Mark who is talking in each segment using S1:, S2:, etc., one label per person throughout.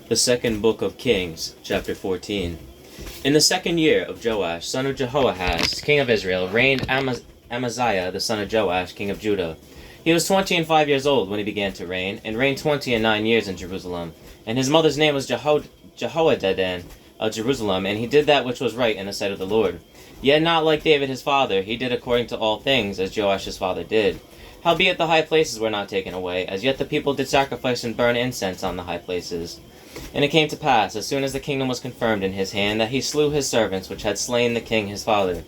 S1: The second book of Kings, chapter 14. In the second year of Joash, son of Jehoahaz, king of Israel, reigned Amaziah, the son of Joash, king of Judah. He was 25 years old when he began to reign, and reigned 29 years in Jerusalem. And his mother's name was Jehoaddan of Jerusalem, and he did that which was right in the sight of the Lord. Yet not like David his father, he did according to all things as Joash his father did. Howbeit the high places were not taken away, as yet the people did sacrifice and burn incense on the high places. And it came to pass, as soon as the kingdom was confirmed in his hand, that he slew his servants which had slain the king his father.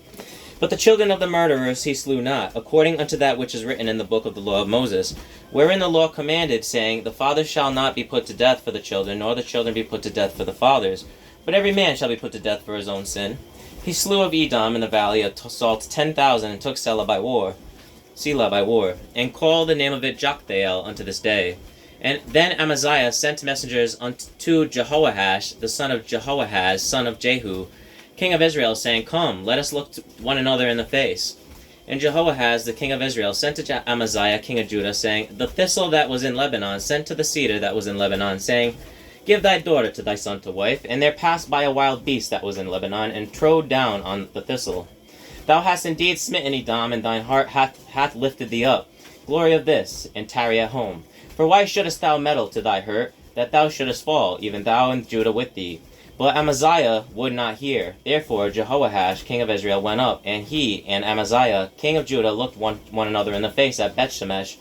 S1: But the children of the murderers he slew not, according unto that which is written in the book of the law of Moses, wherein the law commanded, saying, The fathers shall not be put to death for the children, nor the children be put to death for the fathers, but every man shall be put to death for his own sin. He slew of Edom in the valley of Salt 10,000, and took Selah by war, and called the name of it Joktheel unto this day. And then Amaziah sent messengers unto Jehoash, the son of Jehoahaz, son of Jehu, king of Israel, saying, Come, let us look one another in the face. And Jehoahaz, the king of Israel, sent to Amaziah, king of Judah, saying, The thistle that was in Lebanon sent to the cedar that was in Lebanon, saying, Give thy daughter to thy son to wife. And there passed by a wild beast that was in Lebanon, and trode down on the thistle. Thou hast indeed smitten Edom, and thine heart hath lifted thee up. Glory of this, and tarry at home. For why shouldest thou meddle to thy hurt, that thou shouldest fall, even thou and Judah with thee? But Amaziah would not hear. Therefore Jehoash, king of Israel, went up, and he and Amaziah, king of Judah, looked one another in the face at Bethshemesh,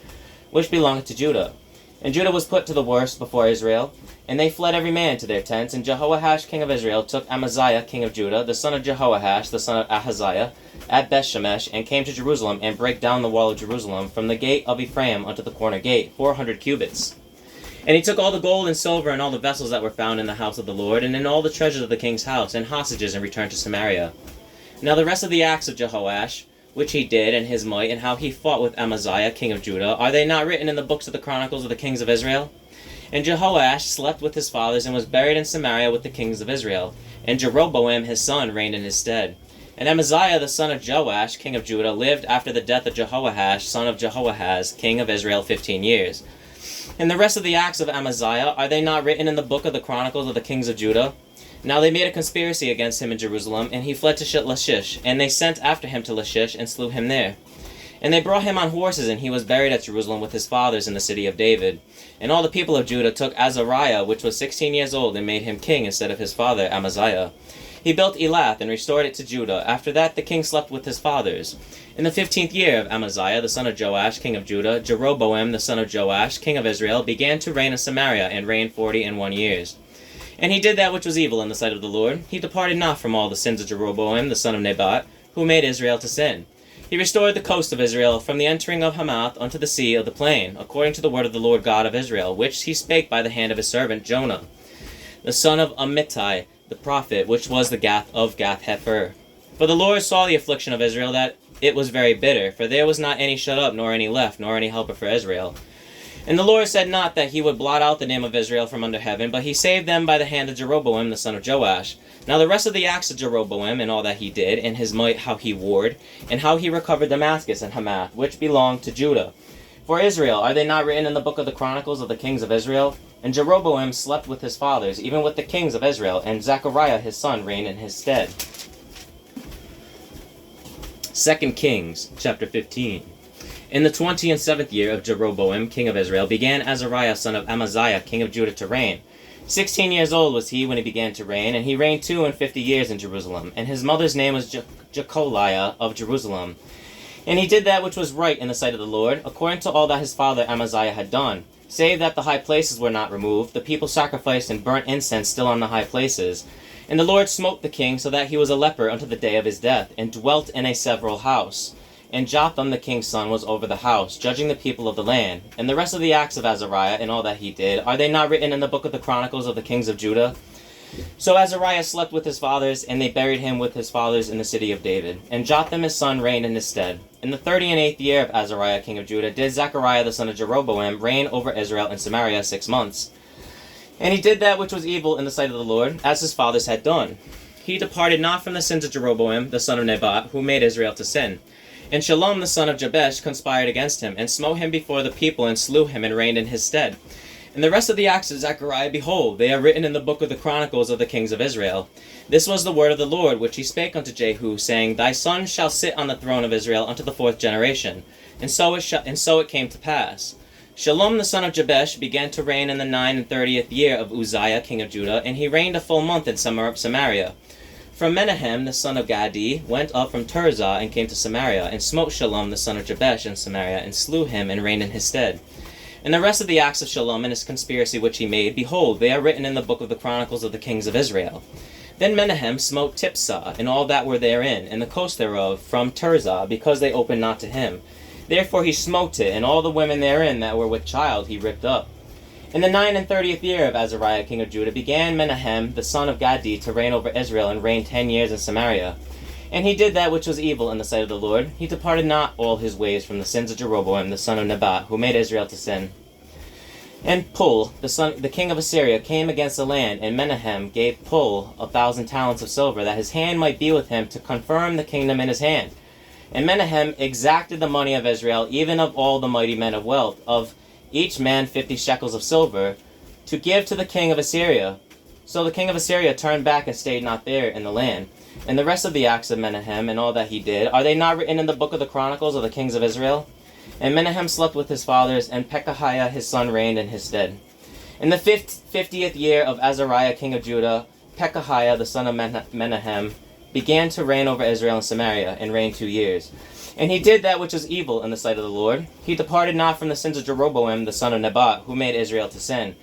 S1: which belonged to Judah. And Judah was put to the worst before Israel, and they fled every man to their tents. And Jehoash, king of Israel, took Amaziah, king of Judah, the son of Jehoash, the son of Ahaziah, at Bethshemesh, and came to Jerusalem, and brake down the wall of Jerusalem, from the gate of Ephraim unto the corner gate, 400 cubits. And he took all the gold and silver, and all the vessels that were found in the house of the Lord, and in all the treasures of the king's house, and hostages, and returned to Samaria. Now the rest of the acts of Jehoash, which he did, and his might, and how he fought with Amaziah, king of Judah, are they not written in the books of the chronicles of the kings of Israel? And Jehoash slept with his fathers, and was buried in Samaria with the kings of Israel. And Jeroboam his son reigned in his stead. And Amaziah the son of Joash, king of Judah, lived after the death of Jehoash, son of Jehoahaz, king of Israel, 15 years. And the rest of the acts of Amaziah, are they not written in the book of the chronicles of the kings of Judah? Now they made a conspiracy against him in Jerusalem, and he fled to Lachish, and they sent after him to Lachish, and slew him there. And they brought him on horses, and he was buried at Jerusalem with his fathers in the city of David. And all the people of Judah took Azariah, which was 16 years old, and made him king instead of his father Amaziah. He built Elath, and restored it to Judah. After that the king slept with his fathers. In the 15th year of Amaziah, the son of Joash, king of Judah, Jeroboam, the son of Joash, king of Israel, began to reign in Samaria, and reigned 41 years. And he did that which was evil in the sight of the Lord. He departed not from all the sins of Jeroboam, the son of Nebat, who made Israel to sin. He restored the coast of Israel from the entering of Hamath unto the sea of the plain, according to the word of the Lord God of Israel, which he spake by the hand of his servant Jonah, the son of Amittai, the prophet, which was the Gath of Gath-hepher. For the Lord saw the affliction of Israel, that it was very bitter, for there was not any shut up, nor any left, nor any helper for Israel. And the Lord said not that he would blot out the name of Israel from under heaven, but he saved them by the hand of Jeroboam the son of Joash. Now the rest of the acts of Jeroboam, and all that he did, and his might, how he warred, and how he recovered Damascus and Hamath, which belonged to Judah. For Israel, are they not written in the book of the chronicles of the kings of Israel? And Jeroboam slept with his fathers, even with the kings of Israel, and Zechariah his son reigned in his stead. 2 Kings, chapter 15. In the 27th year of Jeroboam, king of Israel, began Azariah son of Amaziah, king of Judah, to reign. 16 years old was he when he began to reign, and he reigned 52 years in Jerusalem. And his mother's name was Jecholiah of Jerusalem. And he did that which was right in the sight of the Lord, according to all that his father Amaziah had done. Save that the high places were not removed, the people sacrificed and burnt incense still on the high places. And the Lord smote the king, so that he was a leper unto the day of his death, and dwelt in a several house. And Jotham the king's son was over the house, judging the people of the land. And the rest of the acts of Azariah, and all that he did, are they not written in the book of the chronicles of the kings of Judah? So Azariah slept with his fathers, and they buried him with his fathers in the city of David. And Jotham his son reigned in his stead. In the 38th year of Azariah king of Judah did Zechariah the son of Jeroboam reign over Israel in Samaria 6 months. And he did that which was evil in the sight of the Lord, as his fathers had done. He departed not from the sins of Jeroboam the son of Nebat, who made Israel to sin. And Shalom the son of Jabesh conspired against him, and smote him before the people, and slew him, and reigned in his stead. And the rest of the acts of Zechariah, behold, they are written in the book of the Chronicles of the kings of Israel. This was the word of the Lord, which he spake unto Jehu, saying, Thy son shall sit on the throne of Israel unto the 4th generation. And so it came to pass. Shallum the son of Jabesh began to reign in the 39th year of Uzziah king of Judah, and he reigned a full month in Samaria. From Menahem the son of Gadi went up from Tirzah and came to Samaria, and smote Shallum the son of Jabesh in Samaria, and slew him, and reigned in his stead. And the rest of the acts of Shallum and his conspiracy which he made, behold, they are written in the book of the Chronicles of the kings of Israel. Then Menahem smote Tipsah, and all that were therein, and the coast thereof, from Tirzah, because they opened not to him. Therefore he smote it, and all the women therein that were with child he ripped up. In the 39th year of Azariah king of Judah began Menahem the son of Gadi to reign over Israel, and reigned 10 years in Samaria. And he did that which was evil in the sight of the Lord. He departed not all his ways from the sins of Jeroboam the son of Nebat, who made Israel to sin. And Pul, the king of Assyria, came against the land, and Menahem gave Pul 1,000 talents of silver, that his hand might be with him, to confirm the kingdom in his hand. And Menahem exacted the money of Israel, even of all the mighty men of wealth, of each man 50 shekels of silver, to give to the king of Assyria. So the king of Assyria turned back and stayed not there in the land. And the rest of the acts of Menahem, and all that he did, are they not written in the book of the Chronicles of the kings of Israel? And Menahem slept with his fathers, and Pekahiah his son reigned in his stead. In the 50th year of Azariah king of Judah, Pekahiah the son of Menahem began to reign over Israel and Samaria, and reigned 2 years. And he did that which was evil in the sight of the Lord. He departed not from the sins of Jeroboam the son of Nebat, who made Israel to sin.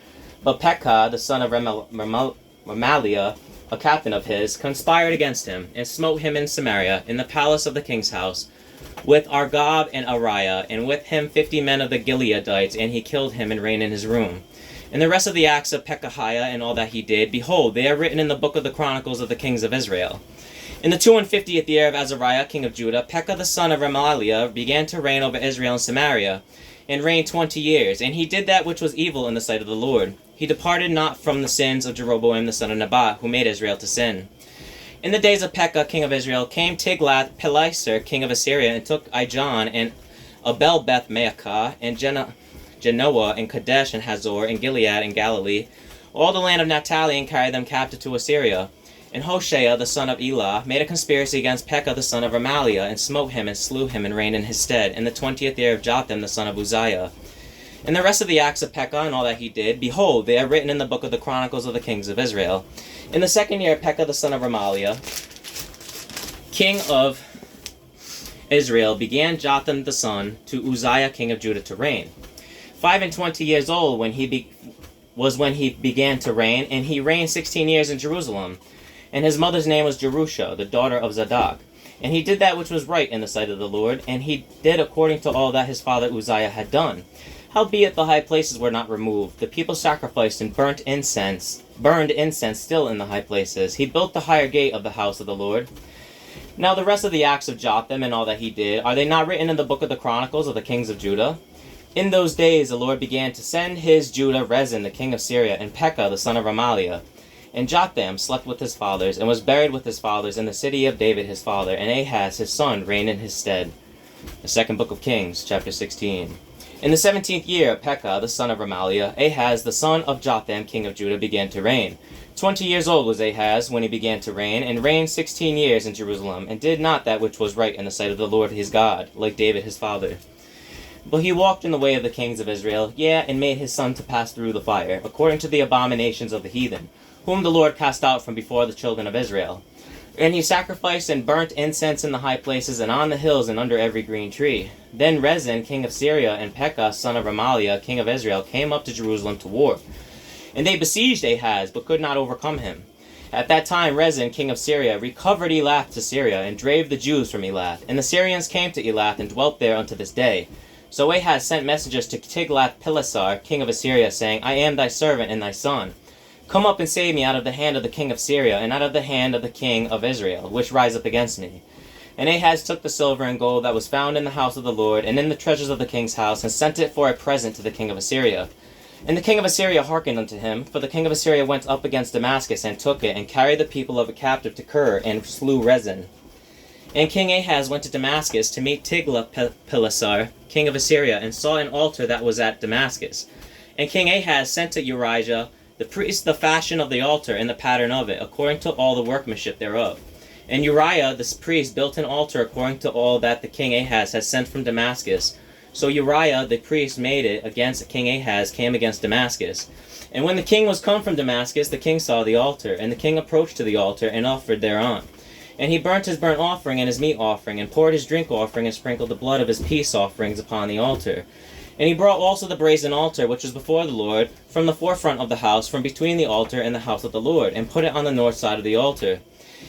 S1: But Pekah the son of Remaliah, a captain of his, conspired against him, and smote him in Samaria, in the palace of the king's house, with Argob and Ariah, and with him 50 men of the Gileadites, and he killed him, and reigned in his room. And the rest of the acts of Pekahiah, and all that he did, behold, they are written in the book of the Chronicles of the kings of Israel. In the 52nd year of Azariah king of Judah, Pekah the son of Remaliah began to reign over Israel and Samaria, and reigned 20 years. And he did that which was evil in the sight of the Lord. He departed not from the sins of Jeroboam the son of Nebat, who made Israel to sin. In the days of Pekah king of Israel came Tiglath-Pileser king of Assyria, and took Ijon and Abel-Beth-Maachah, and Genoa, and Kadesh, and Hazor, and Gilead, and Galilee, all the land of Naphtali, and carried them captive to Assyria. And Hoshea the son of Elah made a conspiracy against Pekah the son of Remaliah, and smote him, and slew him, and reigned in his stead, in the 20th year of Jotham the son of Uzziah. And the rest of the acts of Pekah, and all that he did, behold, they are written in the book of the Chronicles of the kings of Israel. In the 2nd year of Pekah the son of Remaliah, king of Israel, began Jotham the son to Uzziah king of Judah to reign. 25 years old when he began to reign, and he reigned 16 years in Jerusalem. And his mother's name was Jerusha, the daughter of Zadok. And he did that which was right in the sight of the Lord, and he did according to all that his father Uzziah had done. Howbeit the high places were not removed. The people sacrificed and burned incense still in the high places. He built the higher gate of the house of the Lord. Now the rest of the acts of Jotham and all that he did, are they not written in the book of the Chronicles of the kings of Judah? In those days the Lord began to send his Judah Rezin the king of Syria, and Pekah the son of Remaliah. And Jotham slept with his fathers, and was buried with his fathers in the city of David his father, and Ahaz his son reigned in his stead. The second book of Kings, chapter 16. In the 17th year of Pekah the son of Remaliah, Ahaz the son of Jotham king of Judah began to reign. 20 years old was Ahaz when he began to reign, and reigned 16 years in Jerusalem, and did not that which was right in the sight of the Lord his God, like David his father. But he walked in the way of the kings of Israel, and made his son to pass through the fire, according to the abominations of the heathen, whom the Lord cast out from before the children of Israel. And he sacrificed and burnt incense in the high places, and on the hills, and under every green tree. Then Rezin king of Syria, and Pekah son of Remaliah king of Israel, came up to Jerusalem to war. And they besieged Ahaz, but could not overcome him. At that time Rezin king of Syria recovered Elath to Syria, and drave the Jews from Elath. And the Syrians came to Elath, and dwelt there unto this day. So Ahaz sent messengers to Tiglath-Pileser king of Assyria, saying, I am thy servant and thy son. Come up and save me out of the hand of the king of Syria, and out of the hand of the king of Israel, which rise up against me. And Ahaz took the silver and gold that was found in the house of the Lord, and in the treasures of the king's house, and sent it for a present to the king of Assyria. And the king of Assyria hearkened unto him, for the king of Assyria went up against Damascus, and took it, and carried the people of it captive to Kir, and slew Rezin. And King Ahaz went to Damascus to meet Tiglath-Pileser king of Assyria, and saw an altar that was at Damascus. And King Ahaz sent to Urijah the priest the fashion of the altar and the pattern of it, according to all the workmanship thereof. And Uriah the priest built an altar according to all that the king Ahaz had sent from Damascus. So Uriah the priest made it against King Ahaz, came against Damascus. And when the king was come from Damascus, the king saw the altar, and the king approached to the altar and offered thereon. And he burnt his burnt offering and his meat offering, and poured his drink offering, and sprinkled the blood of his peace offerings upon the altar. And he brought also the brazen altar, which was before the Lord, from the forefront of the house, from between the altar and the house of the Lord, and put it on the north side of the altar.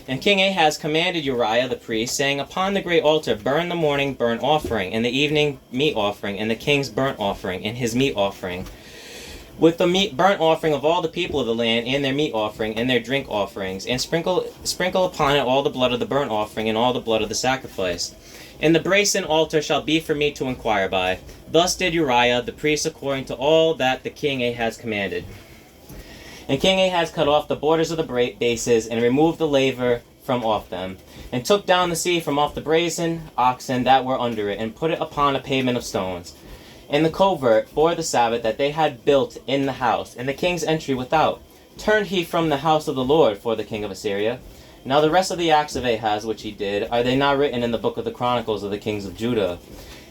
S1: And King Ahaz commanded Uriah the priest, saying, Upon the great altar burn the morning burnt offering, and the evening meat offering, and the king's burnt offering, and his meat offering, with the burnt offering of all the people of the land, and their meat offering, and their drink offerings, and sprinkle upon it all the blood of the burnt offering, and all the blood of the sacrifice. And the brazen altar shall be for me to inquire by. Thus did Uriah the priest according to all that the king Ahaz commanded. And King Ahaz cut off the borders of the bases, and removed the laver from off them, and took down the sea from off the brazen oxen that were under it, and put it upon a pavement of stones. And the covert for the Sabbath that they had built in the house, and the king's entry without, turned he from the house of the Lord for the king of Assyria. Now the rest of the acts of Ahaz which he did, are they not written in the book of the Chronicles of the kings of Judah?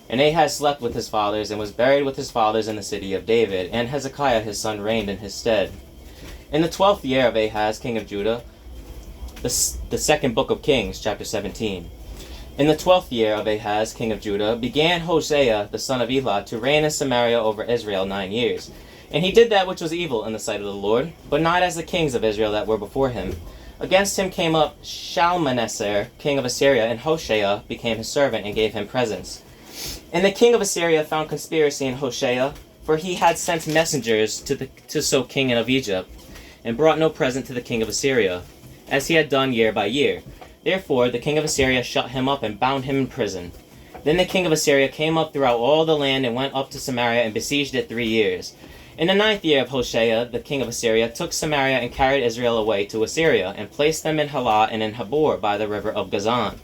S1: And Ahaz slept with his fathers, and was buried with his fathers in the city of David, and Hezekiah his son reigned in his stead. In the 12th year of Ahaz king of Judah, the second book of Kings, chapter 17. In the 12th year of Ahaz king of Judah, began Hoshea the son of Elah to reign in Samaria over Israel 9 years. And he did that which was evil in the sight of the Lord, but not as the kings of Israel that were before him. Against him came up Shalmaneser, king of Assyria, and Hoshea became his servant and gave him presents. And the king of Assyria found conspiracy in Hoshea, for he had sent messengers to So king of Egypt, and brought no present to the king of Assyria, as he had done year by year. Therefore the king of Assyria shut him up and bound him in prison. Then the king of Assyria came up throughout all the land, and went up to Samaria, and besieged it 3 years. In the 9th year of Hoshea, the king of Assyria took Samaria, and carried Israel away to Assyria, and placed them in Halah and in Habor by the river of Gazan,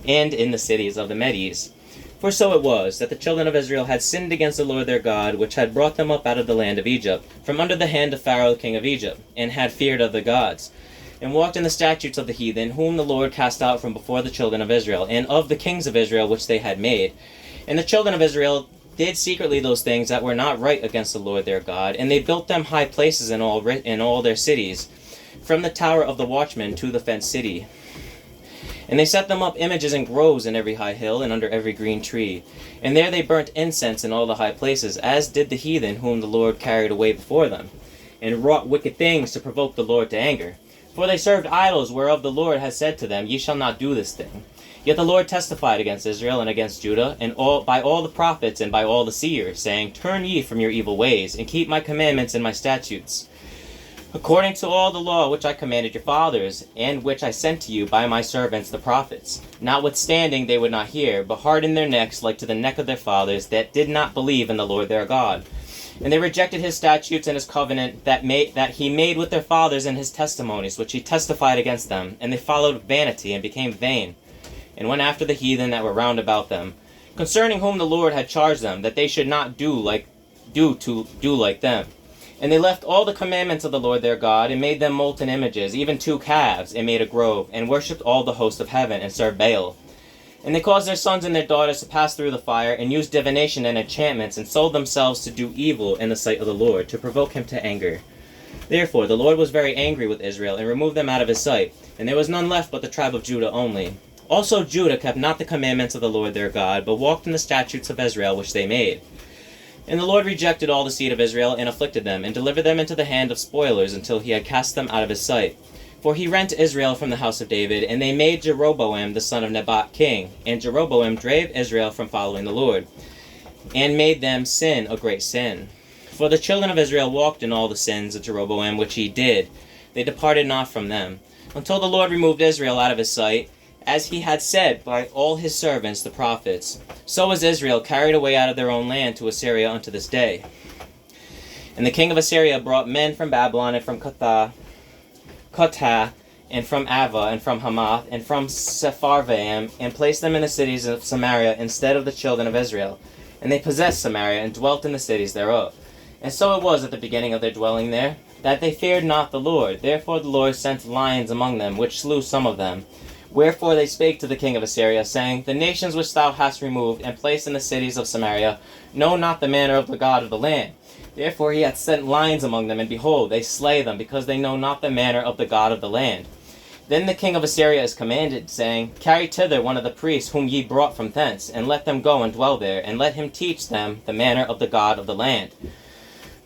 S1: and in the cities of the Medes. For so it was, that the children of Israel had sinned against the Lord their God, which had brought them up out of the land of Egypt, from under the hand of Pharaoh king of Egypt, and had feared other gods, and walked in the statutes of the heathen, whom the Lord cast out from before the children of Israel, and of the kings of Israel which they had made. And the children of Israel did secretly those things that were not right against the Lord their God, and they built them high places in all their cities, from the tower of the watchman to the fenced city. And they set them up images and groves in every high hill, and under every green tree. And there they burnt incense in all the high places, as did the heathen whom the Lord carried away before them, and wrought wicked things to provoke the Lord to anger. For they served idols, whereof the Lord had said to them, Ye shall not do this thing. Yet the Lord testified against Israel and against Judah, and by all the prophets and by all the seers, saying, Turn ye from your evil ways, and keep my commandments and my statutes, according to all the law which I commanded your fathers, and which I sent to you by my servants the prophets. Notwithstanding they would not hear, but hardened their necks like to the neck of their fathers, that did not believe in the Lord their God. And they rejected his statutes and his covenant that he made with their fathers, and his testimonies, which he testified against them. And they followed vanity, and became vain, and went after the heathen that were round about them, concerning whom the Lord had charged them, that they should not do like them. And they left all the commandments of the Lord their God, and made them molten images, even 2 calves, and made a grove, and worshipped all the host of heaven, and served Baal. And they caused their sons and their daughters to pass through the fire, and used divination and enchantments, and sold themselves to do evil in the sight of the Lord, to provoke him to anger. Therefore the Lord was very angry with Israel, and removed them out of his sight, and there was none left but the tribe of Judah only. Also Judah kept not the commandments of the Lord their God, but walked in the statutes of Israel which they made. And the Lord rejected all the seed of Israel, and afflicted them, and delivered them into the hand of spoilers, until he had cast them out of his sight. For he rent Israel from the house of David, and they made Jeroboam the son of Nebat king. And Jeroboam drave Israel from following the Lord, and made them sin a great sin. For the children of Israel walked in all the sins of Jeroboam which he did. They departed not from them, until the Lord removed Israel out of his sight, as he had said by all his servants the prophets. So was Israel carried away out of their own land to Assyria unto this day. And the king of Assyria brought men from Babylon, and from Cuthah, and from Ava, and from Hamath, and from Sepharvaim, and placed them in the cities of Samaria instead of the children of Israel. And they possessed Samaria, and dwelt in the cities thereof. And so it was at the beginning of their dwelling there, that they feared not the Lord. Therefore the Lord sent lions among them, which slew some of them. Wherefore they spake to the king of Assyria, saying, The nations which thou hast removed, and placed in the cities of Samaria, know not the manner of the God of the land. Therefore he hath sent lions among them, and behold, they slay them, because they know not the manner of the God of the land. Then the king of Assyria is commanded, saying, Carry thither one of the priests whom ye brought from thence, and let them go and dwell there, and let him teach them the manner of the God of the land.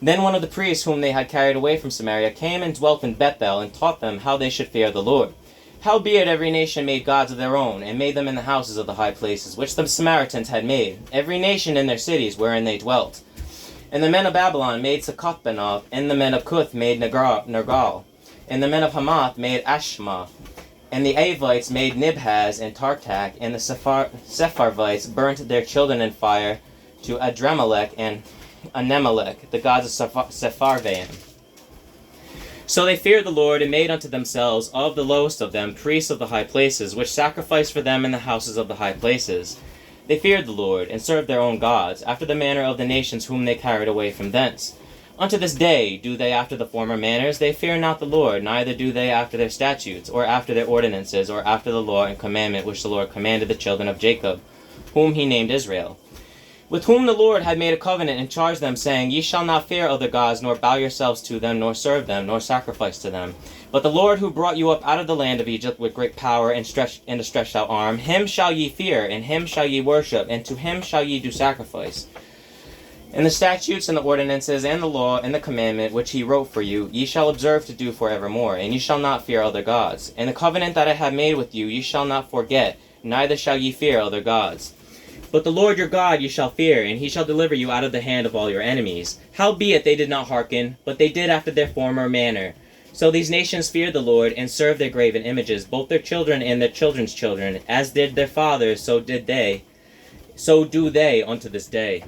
S1: Then one of the priests whom they had carried away from Samaria came and dwelt in Bethel, and taught them how they should fear the Lord. Howbeit every nation made gods of their own, and made them in the houses of the high places, which the Samaritans had made, every nation in their cities wherein they dwelt. And the men of Babylon made Succoth-benoth, and the men of Cuth made Nergal, and the men of Hamath made Ashma, and the Avites made Nibhaz and Tartak, and the Sepharvites burnt their children in fire to Adremelech and Anemelech, the gods of Sepharvaim. So they feared the Lord, and made unto themselves of the lowest of them priests of the high places, which sacrificed for them in the houses of the high places. They feared the Lord, and served their own gods, after the manner of the nations whom they carried away from thence. Unto this day do they after the former manners. They fear not the Lord, neither do they after their statutes, or after their ordinances, or after the law and commandment which the Lord commanded the children of Jacob, whom he named Israel, with whom the Lord had made a covenant, and charged them, saying, Ye shall not fear other gods, nor bow yourselves to them, nor serve them, nor sacrifice to them. But the Lord who brought you up out of the land of Egypt with great power and a stretched out arm, him shall ye fear, and him shall ye worship, and to him shall ye do sacrifice. And the statutes and the ordinances and the law and the commandment which he wrote for you, ye shall observe to do for evermore, and ye shall not fear other gods. And the covenant that I have made with you ye shall not forget, neither shall ye fear other gods. But the Lord your God ye shall fear, and he shall deliver you out of the hand of all your enemies. Howbeit they did not hearken, but they did after their former manner. So these nations feared the Lord, and served their graven images, both their children and their children's children, as did their fathers, so do they unto this day.